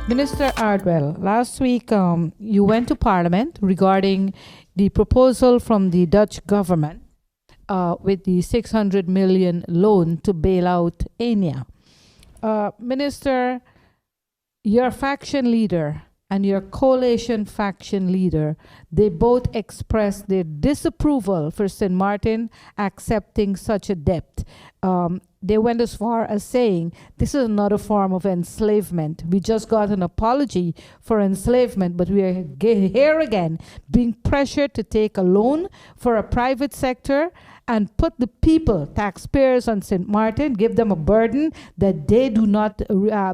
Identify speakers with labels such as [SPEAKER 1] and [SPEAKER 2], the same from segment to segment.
[SPEAKER 1] Minister Ardwell, last week you went to Parliament regarding the proposal from the Dutch government with the 600 million loan to bail out Enya. Minister, your faction leader and your coalition faction leader, they both expressed their disapproval for St. Martin accepting such a debt. They went as far as saying this is another form of enslavement. We just got an apology for enslavement, but we are here again being pressured to take a loan for a private sector and put the people, taxpayers on St. Martin, give them a burden that they do not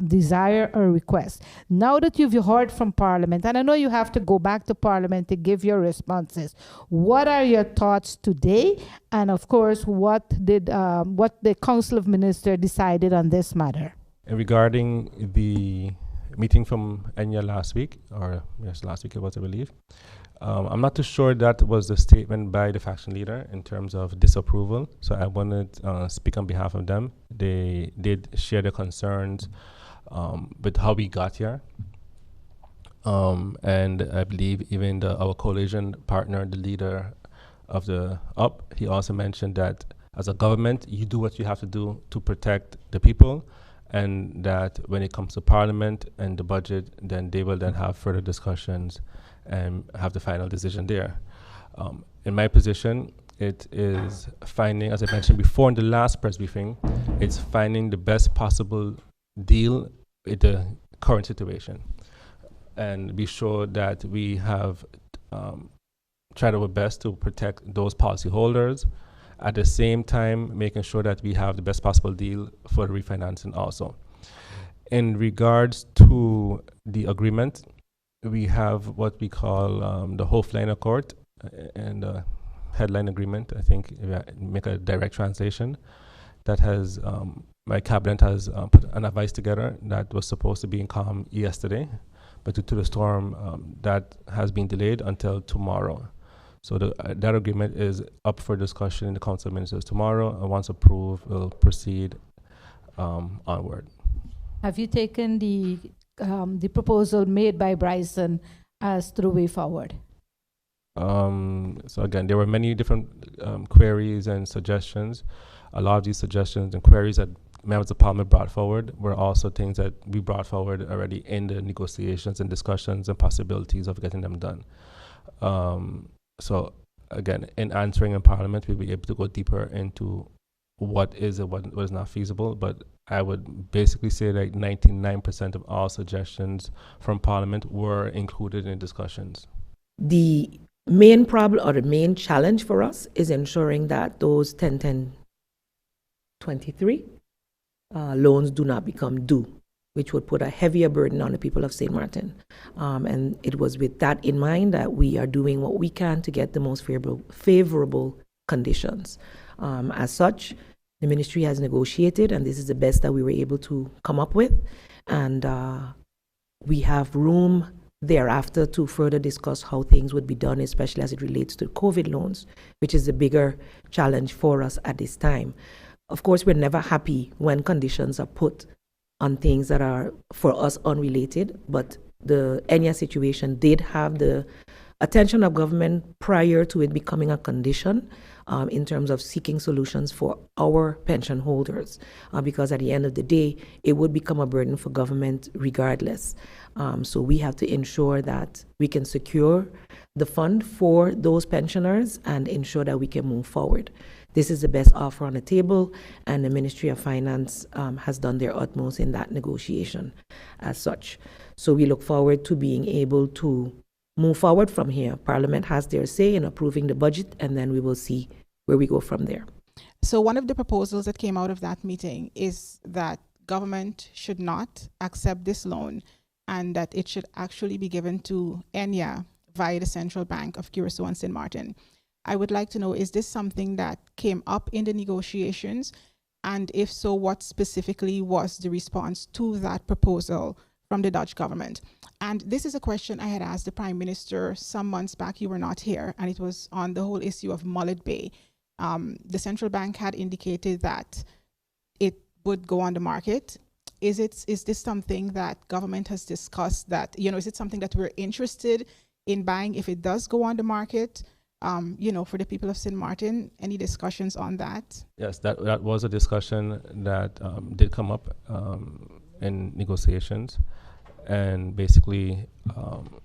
[SPEAKER 1] desire or request. Now that you've heard from Parliament, and I know you have to go back to Parliament to give your responses, what are your thoughts today? And of course, what the Council of Ministers decided on this matter?
[SPEAKER 2] Regarding the meeting from Enya last week, or yes, last week it was, I believe, I'm not too sure that was the statement by the faction leader in terms of disapproval. So I wanted to speak on behalf of them. They did share their concerns with how we got here. And I believe even our coalition partner, the leader of the UP, he also mentioned that as a government, you do what you have to do to protect the people, and that when it comes to Parliament and the budget, then they will then have further discussions and have the final decision there. In my position, it is finding, as I mentioned before in the last press briefing, it's finding the best possible deal with the current situation and be sure that we have tried our best to protect those policyholders, at the same time making sure that we have the best possible deal for the refinancing also. In regards to the agreement, we have what we call the Hoofdlijn Accord and headline agreement. I think if I make a direct translation, that has my cabinet has put an advice together that was supposed to be in COM yesterday, but due to the storm, that has been delayed until tomorrow. So that agreement is up for discussion in the Council of Ministers tomorrow, and once approved, we'll proceed onward.
[SPEAKER 1] Have you taken the proposal made by Bryson as to the way forward?
[SPEAKER 2] So again, there were many different queries and suggestions. A lot of these suggestions and queries that members of Parliament brought forward were also things that we brought forward already in the negotiations and discussions and possibilities of getting them done. So again, in answering in Parliament, we'll be able to go deeper into what is and what is not feasible, but I would basically say that 99% of all suggestions from Parliament were included in discussions.
[SPEAKER 3] The main problem or the main challenge for us is ensuring that those 10-10-23 loans do not become due, which would put a heavier burden on the people of St. Martin. And it was with that in mind that we are doing what we can to get the most favorable conditions. As such, the ministry has negotiated, and this is the best that we were able to come up with. And we have room thereafter to further discuss how things would be done, especially as it relates to COVID loans, which is the bigger challenge for us at this time. Of course, we're never happy when conditions are put on things that are for us unrelated, but the Enya situation did have the attention of government prior to it becoming a condition in terms of seeking solutions for our pension holders, because at the end of the day, it would become a burden for government regardless. So we have to ensure that we can secure the fund for those pensioners and ensure that we can move forward. This is the best offer on the table, and the Ministry of Finance has done their utmost in that negotiation as such. So we look forward to being able to move forward from here. Parliament has their say in approving the budget, and then we will see where we go from there.
[SPEAKER 4] So one of the proposals that came out of that meeting is that government should not accept this loan and that it should actually be given to Enya via the Central Bank of Curaçao and St. Martin. I would like to know, is this something that came up in the negotiations? And if so, what specifically was the response to that proposal from the Dutch government? And this is a question I had asked the Prime Minister some months back. You were not here, and it was on the whole issue of Mullet Bay. The central bank had indicated that it would go on the market is this something that government has discussed that, is it something that we're interested in buying if it does go on the market, for the people of St. Martin? Any discussions on that?
[SPEAKER 2] Yes, that was a discussion that did come up in negotiations. And basically,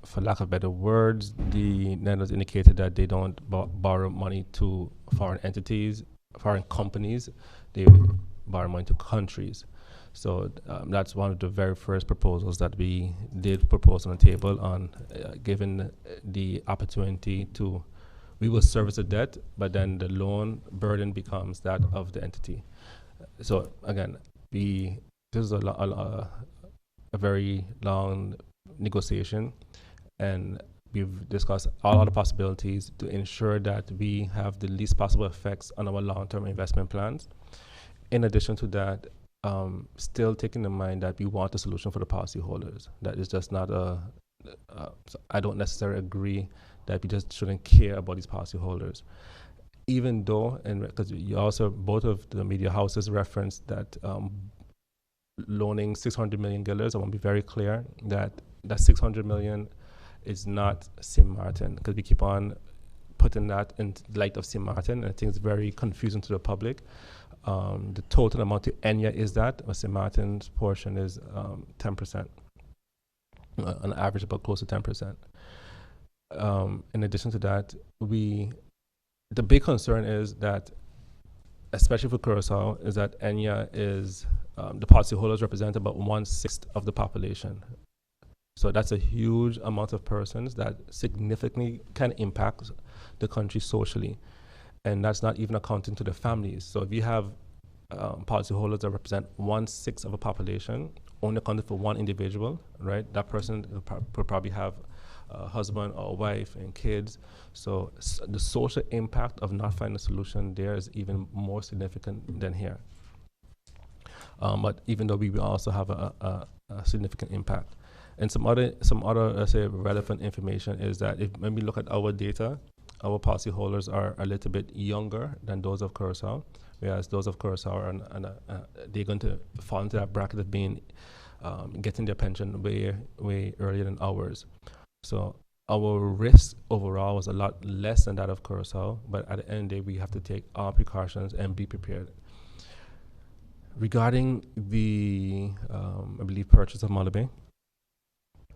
[SPEAKER 2] for lack of better words, the lenders indicated that they don't borrow money to foreign entities, foreign companies. They borrow money to countries. So that's one of the very first proposals that we did propose on the table on given the opportunity to, we will service the debt, but then the loan burden becomes that of the entity. So again, this is a very long negotiation, and we've discussed all the possibilities to ensure that we have the least possible effects on our long-term investment plans. In addition to that, still taking in mind that we want a solution for the policyholders. That is just not so I don't necessarily agree that we just shouldn't care about these policyholders. Even though, and because you also, both of the media houses referenced that loaning $600 million, I want to be very clear that that $600 million is not St. Martin, because we keep on putting that in light of St. Martin, and I think it's very confusing to the public. The total amount to ENYA is that, but St. Martin's portion is 10%, on average about close to 10%. In addition to that, the big concern is that, especially for Curacao, is that ENYA is, the policyholders represent about 1/6 of the population. So that's a huge amount of persons that significantly can impact the country socially. And that's not even accounting to the families. So if you have policyholders that represent 1/6 of a population, only accounted for one individual, right? That person will probably have a husband or a wife and kids. So the social impact of not finding a solution there is even more significant than here. But even though we will also have a significant impact. And some other let's say, relevant information is that when we look at our data, our policyholders are a little bit younger than those of Curacao, whereas those of Curacao are they're going to fall into that bracket of being getting their pension way earlier than ours. So our risk overall was a lot less than that of Curacao, but at the end of the day, we have to take all precautions and be prepared. Regarding the, I believe, purchase of Malaby,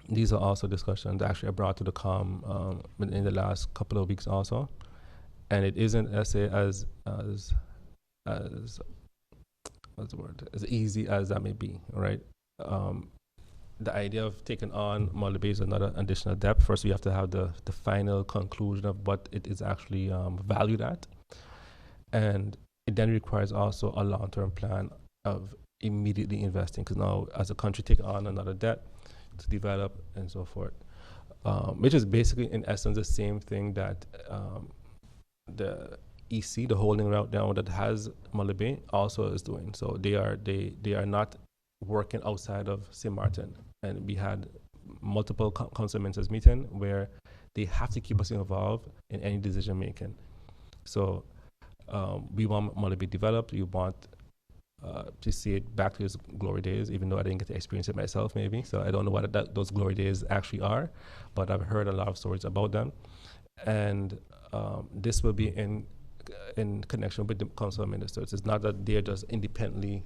[SPEAKER 2] these are also discussions that actually I brought to the COM in the last couple of weeks also, and it isn't as what's the word, as easy as that may be, right? The idea of taking on Malaby is another additional depth. First, we have to have the final conclusion of what it is actually valued at, and it then requires also a long-term plan of immediately investing, because now as a country take on another debt to develop and so forth, which is basically in essence the same thing that the EC, the holding route down that has Malaby, also is doing. So they are not working outside of St. Martin, and we had multiple council ministers meeting where they have to keep us involved in any decision making. So we want Malaby developed. We want to see it back to its glory days, even though I didn't get to experience it myself, maybe. So I don't know what those glory days actually are, but I've heard a lot of stories about them. And this will be in connection with the council of ministers. It's not that they're just independently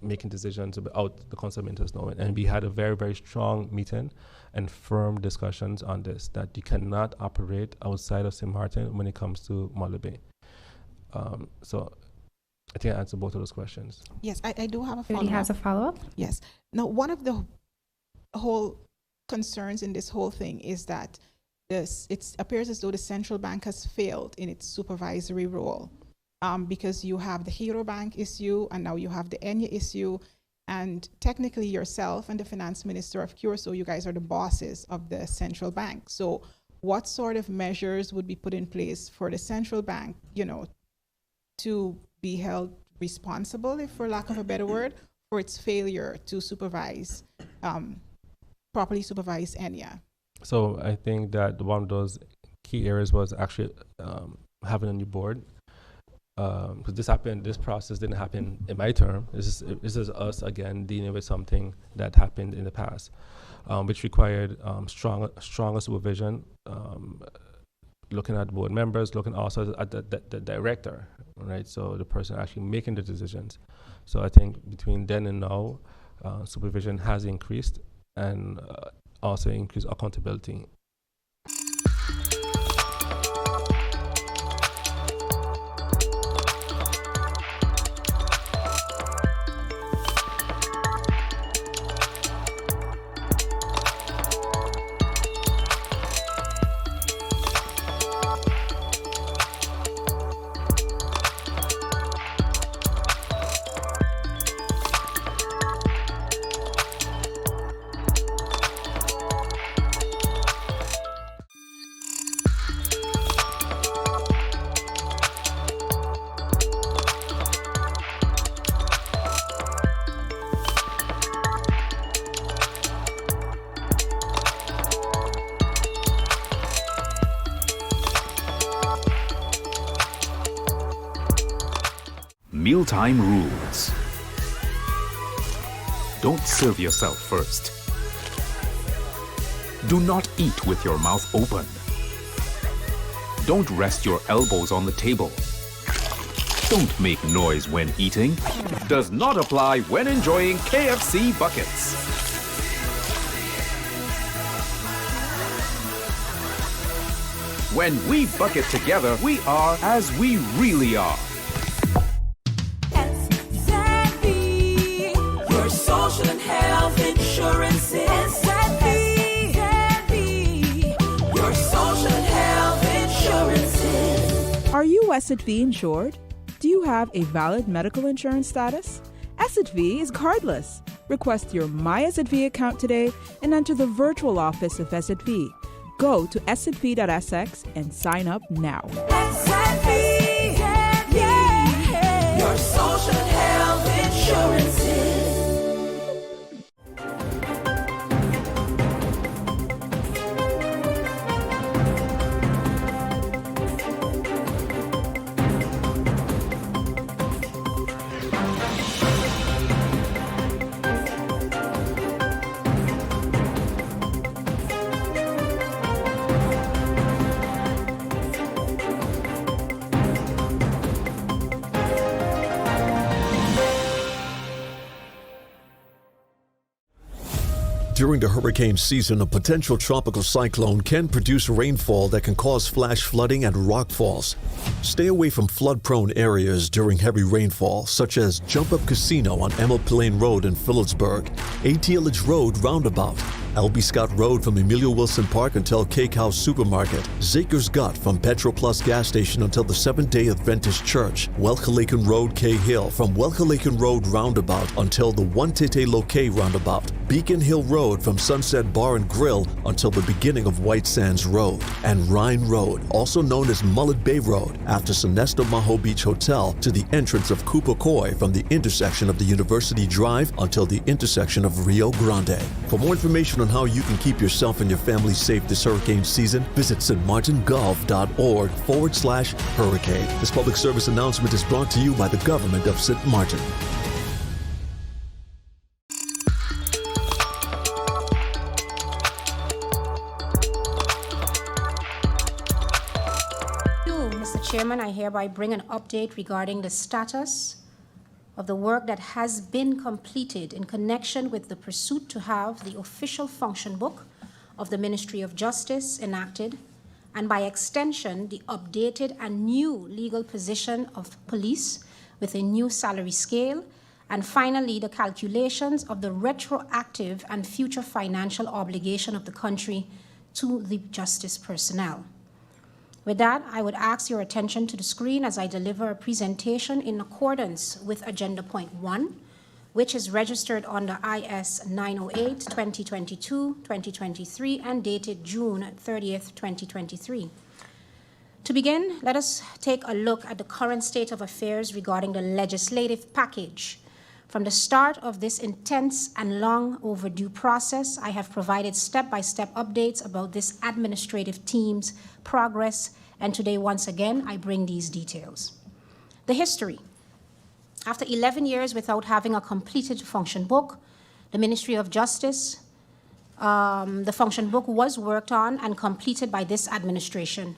[SPEAKER 2] making decisions without the council of ministers knowing. And we had a very, very strong meeting and firm discussions on this, that you cannot operate outside of St. Martin when it comes to Malaby. So I think I answered both of those questions.
[SPEAKER 4] Yes, I do have a follow-up.
[SPEAKER 5] Judy has a follow-up?
[SPEAKER 4] Yes. Now, one of the whole concerns in this whole thing is that it appears as though the central bank has failed in its supervisory role, because you have the Hero Bank issue, and now you have the ENYA issue, and technically yourself and the finance minister of Curacao, you guys are the bosses of the central bank. So what sort of measures would be put in place for the central bank, to be held responsible, if for lack of a better word, for its failure to supervise, properly supervise ENYA?
[SPEAKER 2] So I think that one of those key areas was actually having a new board. because this process didn't happen in my term. This is us again dealing with something that happened in the past, which required stronger supervision, looking at board members, looking also at the director, right? So the person actually making the decisions. So I think between then and now, supervision has increased and also increased accountability.
[SPEAKER 5] Mealtime rules. Don't serve yourself first. Do not eat with your mouth open. Don't rest your elbows on the table. Don't make noise when eating. Does not apply when enjoying KFC buckets. When we bucket together, we are as we really are.
[SPEAKER 6] Social and health insurance is SXM. Your social and health insurance is.
[SPEAKER 7] Are you SXM insured? Do you have a valid medical insurance status? SXM is cardless. Request your My SXM account today and enter the virtual office of SXM. Go to sxv.sx and sign up now.
[SPEAKER 6] SXM, yeah. Your social and health insurance is.
[SPEAKER 8] During the hurricane season, a potential tropical cyclone can produce rainfall that can cause flash flooding and rockfalls. Stay away from flood-prone areas during heavy rainfall, such as Jump Up Casino on Emil Plain Road in Phillipsburg, ATLH Road Roundabout, L.B. Scott Road from Emilio Wilson Park until Cake House Supermarket, Zaker's Gut from Petro Plus gas station until the Seventh-day Adventist Church, Welchelaken Road K Hill from Welchelaken Road Roundabout until the One Tete Loke Roundabout, Beacon Hill Road from Sunset Bar and Grill until the beginning of White Sands Road, and Rhine Road, also known as Mullet Bay Road, after Sonesto Maho Beach Hotel to the entrance of Kupakoi from the intersection of the University Drive until the intersection of Rio Grande. For more information on how you can keep yourself and your family safe this hurricane season, visit stmartingolf.org/hurricane. This public service announcement is brought to you by the government of St. Martin.
[SPEAKER 9] Mr. Chairman, I hereby bring an update regarding the status of the work that has been completed in connection with the pursuit to have the official function book of the Ministry of Justice enacted, and by extension, the updated and new legal position of police with a new salary scale, and finally, the calculations of the retroactive and future financial obligation of the country to the justice personnel. With that, I would ask your attention to the screen as I deliver a presentation in accordance with Agenda Point 1, which is registered under IS 908-2022-2023 and dated June 30th, 2023. To begin, let us take a look at the current state of affairs regarding the legislative package. From the start of this intense and long overdue process, I have provided step-by-step updates about this administrative team's progress, and today, once again, I bring these details. The history. After 11 years without having a completed function book, the Ministry of Justice, the function book was worked on and completed by this administration.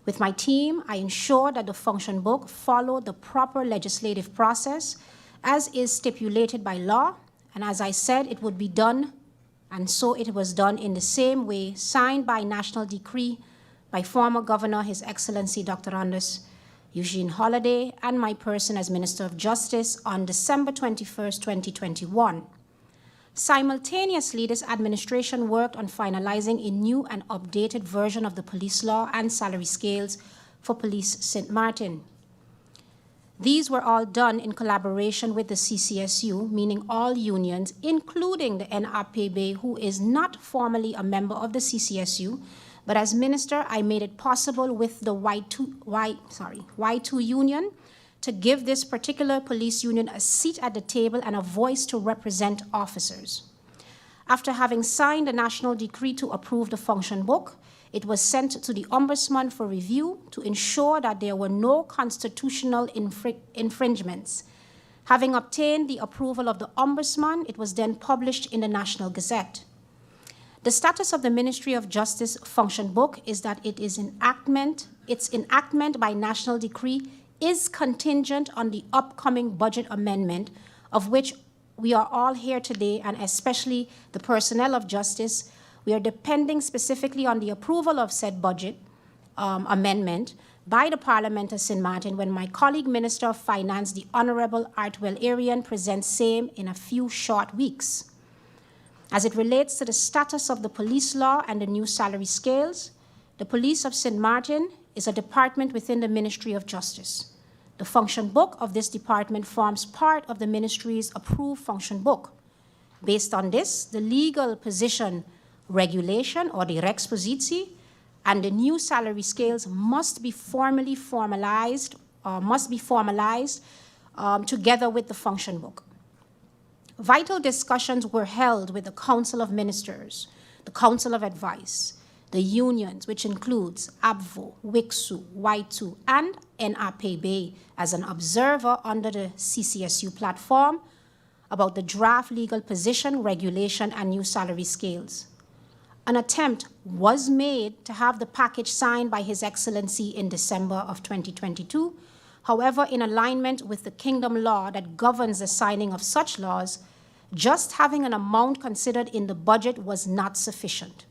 [SPEAKER 9] With my team, I ensured that the function book followed the proper legislative process as is stipulated by law, and as I said, it would be done, and so it was done in the same way, signed by national decree by former Governor, His Excellency Dr. Anders Eugene Holliday, and my person as Minister of Justice on December 21st, 2021. Simultaneously, this administration worked on finalizing a new and updated version of the police law and salary scales for Police St. Martin. These were all done in collaboration with the CCSU, meaning all unions, including the NAPB, who is not formally a member of the CCSU, but as minister, I made it possible with the Y2 union to give this particular police union a seat at the table and a voice to represent officers. After having signed the national decree to approve the function book, it was sent to the Ombudsman for review to ensure that there were no constitutional infringements. Having obtained the approval of the Ombudsman, it was then published in the National Gazette. The status of the Ministry of Justice function book is that its enactment by national decree is contingent on the upcoming budget amendment, of which we are all here today, and especially the personnel of justice. We are depending specifically on the approval of said budget amendment by the Parliament of St. Martin when my colleague Minister of Finance, the Honorable Artwell Arian, presents same in a few short weeks. As it relates to the status of the police law and the new salary scales, the Police of St. Martin is a department within the Ministry of Justice. The function book of this department forms part of the ministry's approved function book. Based on this, the legal position regulation or the Rex Positie and the new salary scales must be formalized together with the function book. Vital discussions were held with the Council of Ministers, the Council of Advice, the unions, which includes ABVO, WICSU, Y2, and NAPB as an observer under the CCSU platform about the draft legal position, regulation, and new salary scales. An attempt was made to have the package signed by His Excellency in December of 2022. However, in alignment with the Kingdom law that governs the signing of such laws, just having an amount considered in the budget was not sufficient.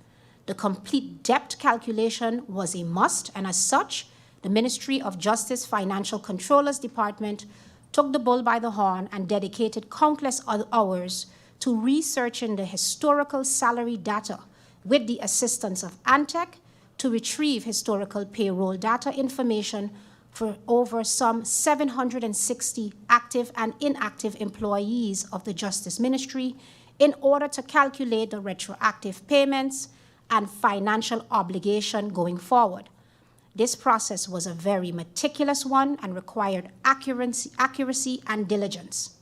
[SPEAKER 9] The complete debt calculation was a must, and as such, the Ministry of Justice Financial Controllers Department took the bull by the horn and dedicated countless hours to researching the historical salary data with the assistance of ANTEC to retrieve historical payroll data information for over some 760 active and inactive employees of the Justice Ministry in order to calculate the retroactive payments and financial obligation going forward. This process was a very meticulous one and required accuracy and diligence.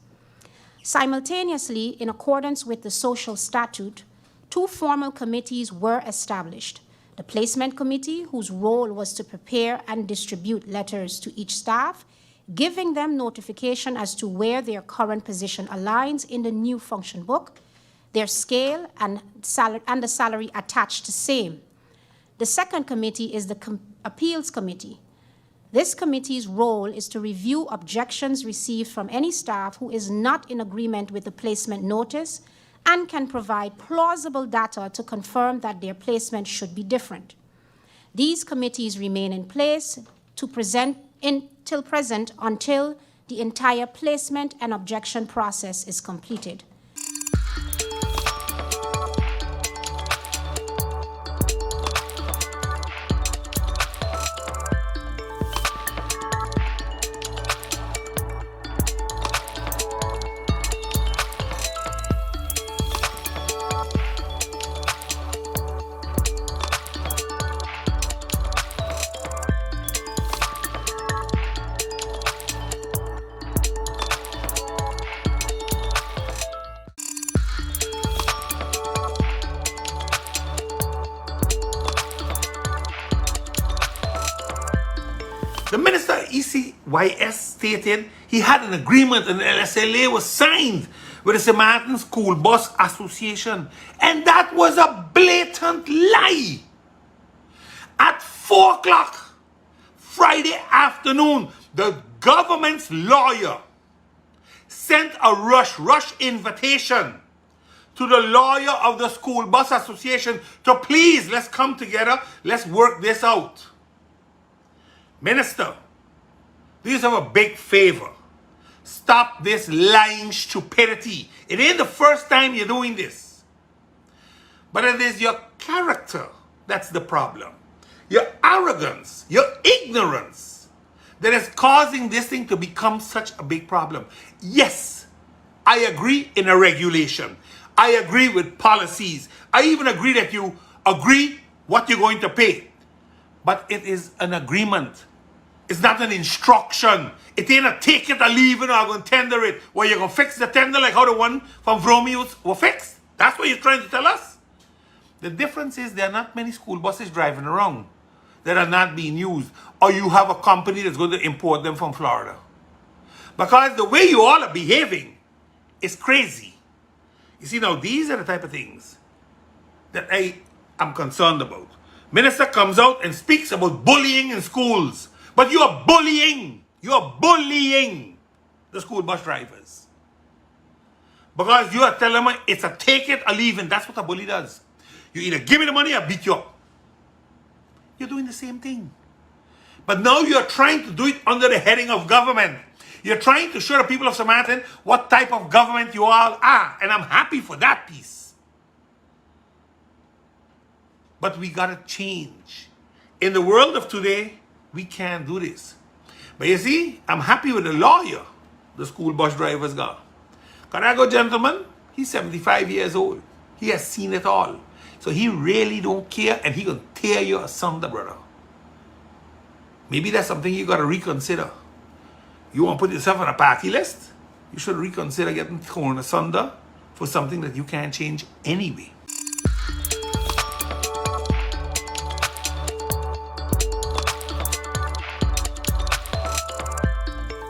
[SPEAKER 9] Simultaneously, in accordance with the social statute, two formal committees were established. The Placement Committee, whose role was to prepare and distribute letters to each staff, giving them notification as to where their current position aligns in the new function book, their scale and the salary attached to same. The second committee is the Appeals Committee. This committee's role is to review objections received from any staff who is not in agreement with the placement notice and can provide plausible data to confirm that their placement should be different. These committees remain in place until the entire placement and objection process is completed.
[SPEAKER 10] The minister ECYS stated he had an agreement and LSLA was signed with the St. Martin School Bus Association. And that was a blatant lie. At 4 o'clock Friday afternoon, the government's lawyer sent a rush invitation to the lawyer of the School Bus Association to please, let's come together, let's work this out. Minister, do yourself a big favor. Stop this lying stupidity. It ain't the first time you're doing this. But it is your character that's the problem. Your arrogance, your ignorance that is causing this thing to become such a big problem. Yes, I agree in a regulation. I agree with policies. I even agree that you agree what you're going to pay. But it is an agreement. It's not an instruction. It ain't a take it or leave it or I'm going to tender it. Well, you're going to fix the tender like how the one from Vromius was fixed. That's what you're trying to tell us. The difference is there are not many school buses driving around that are not being used. Or you have a company that's going to import them from Florida. Because the way you all are behaving is crazy. You see, now these are the type of things that I am concerned about. Minister comes out and speaks about bullying in schools. But you are bullying the school bus drivers. Because you are telling them it's a take it or leave it. That's what a bully does. You either give me the money or beat you up. You're doing the same thing. But now you're trying to do it under the heading of government. You're trying to show the people of St. Martin what type of government you all are. And I'm happy for that piece. But we got to change. In the world of today, we can't do this. But you see, I'm happy with the lawyer the school bus drivers got. Carago gentleman, he's 75 years old. He has seen it all. So he really don't care and he gonna tear you asunder, brother. Maybe that's something you gotta reconsider. You want to put yourself on a party list? You should reconsider getting torn asunder for something that you can't change anyway.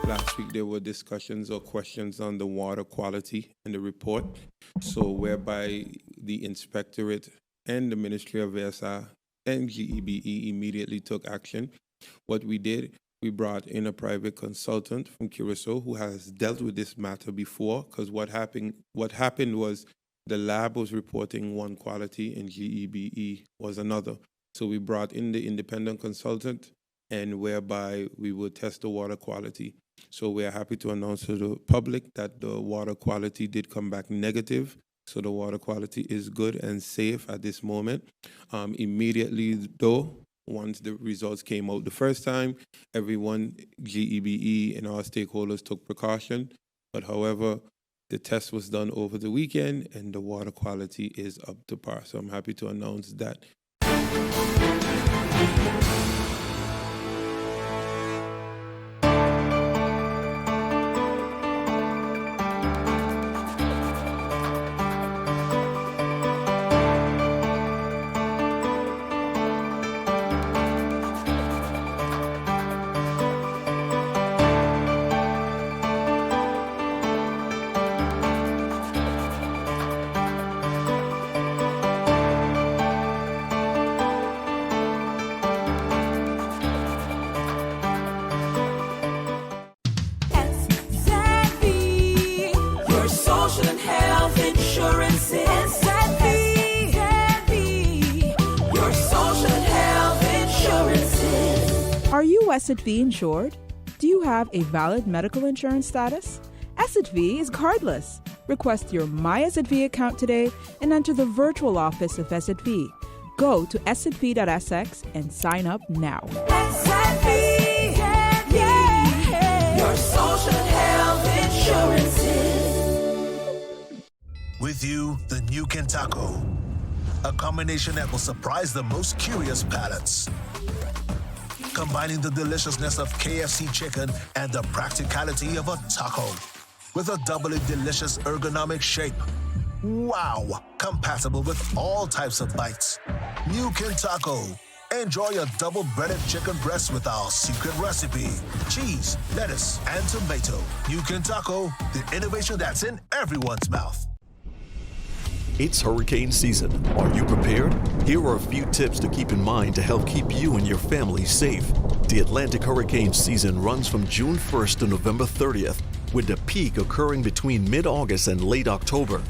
[SPEAKER 11] Last week there were discussions or questions on the water quality in the report, so whereby the inspectorate and the Ministry of ASA and GEBE immediately took action. What we did, we brought in a private consultant from Curacao who has dealt with this matter before, because what happened was the lab was reporting one quality and GEBE was another. So we brought in the independent consultant and whereby we would test the water quality. So we are happy to announce to the public that the water quality did come back negative. So the water quality is good and safe at this moment. Immediately though, once the results came out the first time, everyone, GEBE and our stakeholders took precaution. But however, the test was done over the weekend and the water quality is up to par. So I'm happy to announce that.
[SPEAKER 7] Are you SXM insured? Do you have a valid medical insurance status? SXM is cardless. Request your My SXM account today and enter the virtual office of SXM. Go to sxv.sx and sign up now.
[SPEAKER 6] SXM, yeah. Your social health insurances.
[SPEAKER 12] With you, the new Kentaco. A combination that will surprise the most curious palates. Combining the deliciousness of KFC chicken and the practicality of a taco with a doubly delicious ergonomic shape. Wow! Compatible with all types of bites. New Kentaco. Enjoy a double breaded chicken breast with our secret recipe. Cheese, lettuce, and tomato. New Kentucky, the innovation that's in everyone's mouth.
[SPEAKER 8] It's hurricane season. Are you prepared? Here are a few tips to keep in mind to help keep you and your family safe. The Atlantic hurricane season runs from June 1st to November 30th, with the peak occurring between mid-August and late October.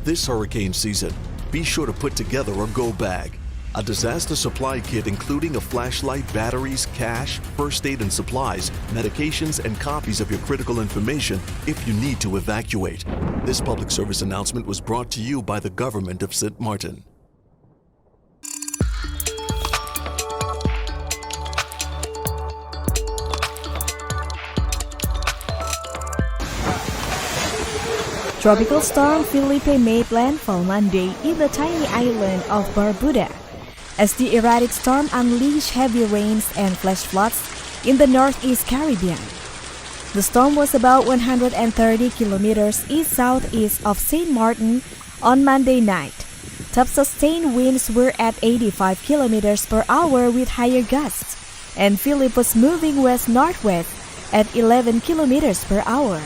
[SPEAKER 8] This hurricane season, be sure to put together a go bag. A disaster supply kit including a flashlight, batteries, cash, first aid and supplies, medications, and copies of your critical information if you need to evacuate. This public service announcement was brought to you by the government of St. Martin.
[SPEAKER 13] Tropical storm Felipe made landfall Monday in the tiny island of Barbuda, as the erratic storm unleashed heavy rains and flash floods in the northeast Caribbean. The storm was about 130 kilometers east-southeast of St. Martin on Monday night. Top sustained winds were at 85 kilometers per hour with higher gusts, and Philip was moving west-northwest at 11 kilometers per hour.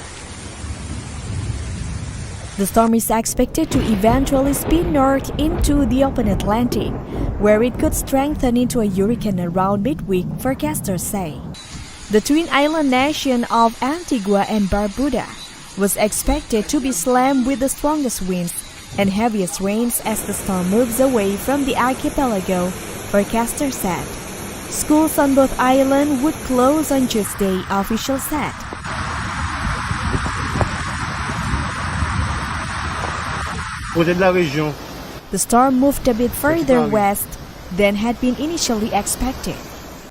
[SPEAKER 13] The storm is expected to eventually spin north into the open Atlantic, where it could strengthen into a hurricane around midweek, forecasters say. The twin island nation of Antigua and Barbuda was expected to be slammed with the strongest winds and heaviest rains as the storm moves away from the archipelago, forecasters said. Schools on both islands would close on Tuesday, officials said. The storm moved a bit further west than had been initially expected,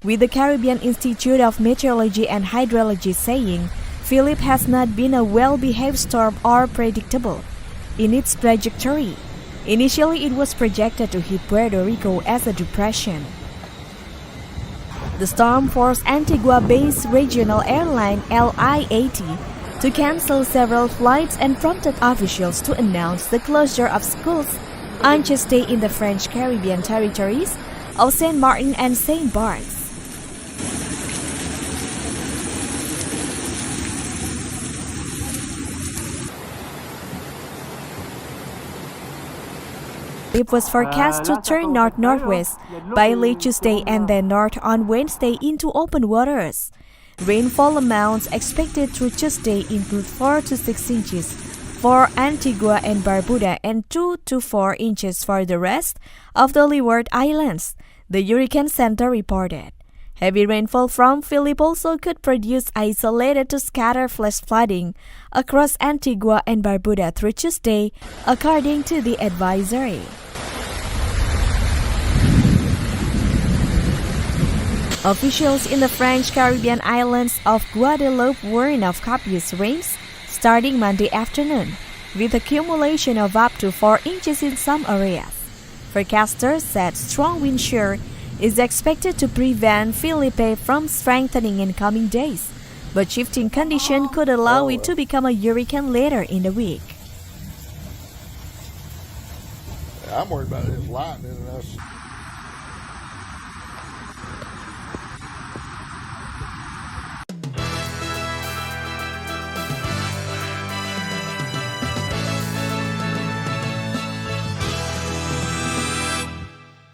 [SPEAKER 13] with the Caribbean Institute of Meteorology and Hydrology saying Philip has not been a well-behaved storm or predictable in its trajectory. Initially, it was projected to hit Puerto Rico as a depression. The storm forced Antigua-based regional airline LI-80 to cancel several flights and prompted officials to announce the closure of schools on Tuesday in the French Caribbean territories of St. Martin and St. Barts. It was forecast to turn north-northwest by late Tuesday and then north on Wednesday into open waters. Rainfall amounts expected through Tuesday include 4 to 6 inches for Antigua and Barbuda and 2 to 4 inches for the rest of the Leeward Islands, the Hurricane Center reported. Heavy rainfall from Philip also could produce isolated to scattered flash flooding across Antigua and Barbuda through Tuesday, according to the advisory. Officials in the French Caribbean islands of Guadeloupe warned of copious rains starting Monday afternoon, with accumulation of up to 4 inches in some areas. Forecasters said strong wind shear is expected to prevent Felipe from strengthening in coming days, but shifting conditions could allow it to become a hurricane later in the week.
[SPEAKER 14] I'm worried about his lightning and us.